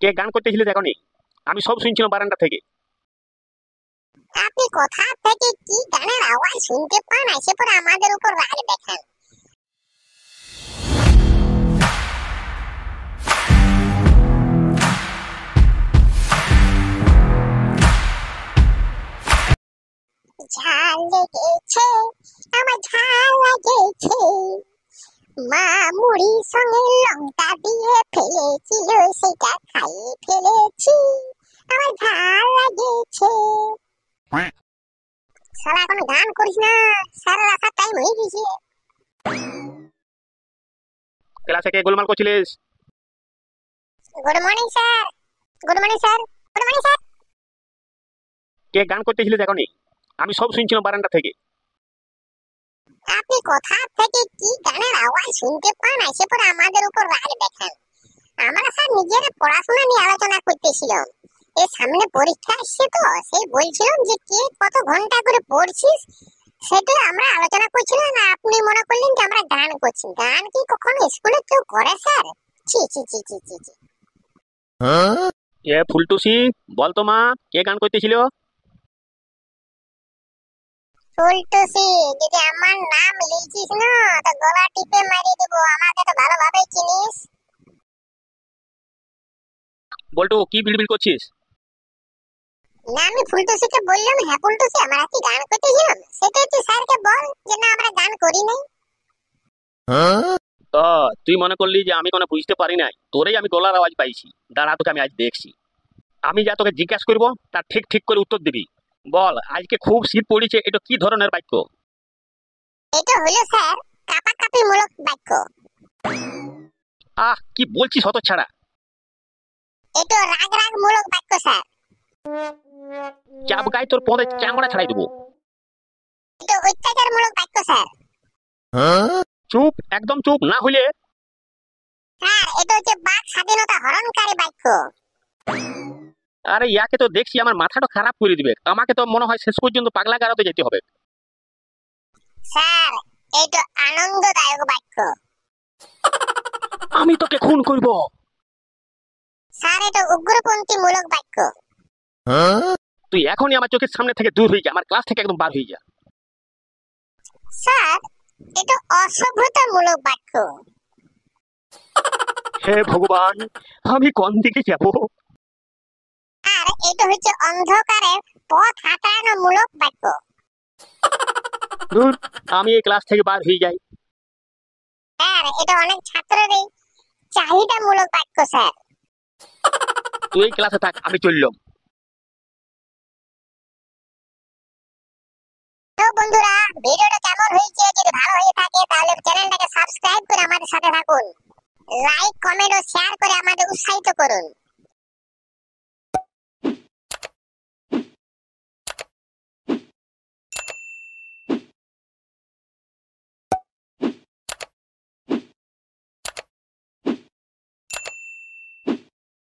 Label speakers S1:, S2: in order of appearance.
S1: কে গান করতেছিলে দেখনি? আমি সব শুনছিলাম বারান্দা থেকে।
S2: আপনি কোথা থেকে কি গানের আওয়াজ শুনতে পান এসে পরে আমাদের উপর রাগ দেখান? ঝাল লেগেছে, আমার ঝাল লেগেছে, মা মুড়ির সঙ্গে লঙ্কা দিয়ে ফেলেছিল, সেটা খাইয়ে ফেলেছি, আমার ঝাল লেগেছে। শালা কোনো গান করিস না, সারা রাখার টাইম হয়ে গেছে।
S1: ক্লাসে কে গোলমাল করছিলিস?
S2: Good morning sir, good morning sir, good morning sir.
S1: কে গান করতেছিলে দেখনি? আমি সব শুনছিলাম বারান্দা থেকে।
S2: আপনি কোথা থেকে কি গানের আওয়াজ শুনতে পান এসে পরে আমাদের উপর রাগ দেখান? আমরা স্যার নিজেরা পড়াশোনা নিয়ে আলোচনা করতেছিলাম। এই সামনে পরীক্ষা আসছে তো, সেই বলছিলাম যে কে কত ঘন্টা করে পড়ছিস, সেটা আমরা আলোচনা করছিলাম। না আপনি মনে করলেন যে আমরা গান করছি। গান কি কখনো স্কুলে কেউ করে স্যার? ছি ছি ছি ছি ছি ছি।
S1: এ ফুলটুসি, বলতো মা, কে গান করতেছিল?
S2: ফুলটুসি, যদি আমার নাম লিখিস না তো গলা টিপে মারিয়ে দেবো। আমাকে তো ভালোভাবে চিনিস।
S1: বলটু, কি বিড়বিড় করছিস?
S2: না আমি ফুলটুসিকে বললাম, হ্যাঁ ফুলটুসি আমরা কি গান করতেছিলাম? সেটা তুই স্যারকে বল যে না আমরা গান করি নাই।
S1: তো তুই মনে করলি যে আমি কোনো বুঝতে পারি নাই? তোরেই আমি গলার আওয়াজ পাইছি। দাঁড়া, তোকে আমি আজ দেখছি। আমি যা তোকে জিজ্ঞাসা করবো তার ঠিক ঠিক করে উত্তর দিবি। বল, আজকে খুব শীত পড়েছে, এটা কি ধরনের বাক্য?
S2: এটা হলো স্যার কাপাকাপি মূলক বাক্য।
S1: আহ, কি বলছিস হত ছাড়া?
S2: এটা রাগ রাগ মূলক বাক্য স্যার।
S1: চাপ গায়ে তোর পদে চামড়া ছাড়াই দেবো।
S2: এটা অত্যাচার মূলক বাক্য স্যার।
S1: চুপ, একদম চুপ না হইলে।
S2: স্যার এটা হচ্ছে বাক স্বাধীনতা হরণকারী বাক্য।
S1: আরে ইয়াকে তো দেখছি আমার মাথাটা খারাপ করে দিবে। আমাকে তো মনে হয় শেষ পর্যন্ত পাগলা গারদে যেতে হবে।
S2: স্যার এটা আনন্দদায়ক বাক্য।
S1: আমি তোকে খুন করব।
S2: স্যার এটা উগ্রপন্থী মূলক বাক্য।
S1: তুই এখনই আমার চোখের সামনে থেকে দূর হয়ে যা, আমার ক্লাস থেকে একদম বার হয়ে যা।
S2: স্যার এটা অসভ্যতা মূলক বাক্য।
S1: হে ভগবান, আমি কোন দিকে যাব?
S2: আর এটা হচ্ছে অন্ধকারে পথ হাঁটানো মূলক বাক্য।
S1: ধুর, আমি এই ক্লাস থেকে বার হয়ে যাই।
S2: স্যার এটা অনেক ছাত্রেরই চাহিদা মূলক বাক্য স্যার।
S1: তুই এই ক্লাসে থাক, আমি চললাম।
S2: তো বন্ধুরা, ভিডিওটা কেমন হয়েছে? যদি ভালো হয়ে থাকে তাহলে চ্যানেলটাকে সাবস্ক্রাইব করে আমাদের সাথে থাকুন। লাইক, কমেন্ট ও শেয়ার করে আমাদের উৎসাহিত করুন।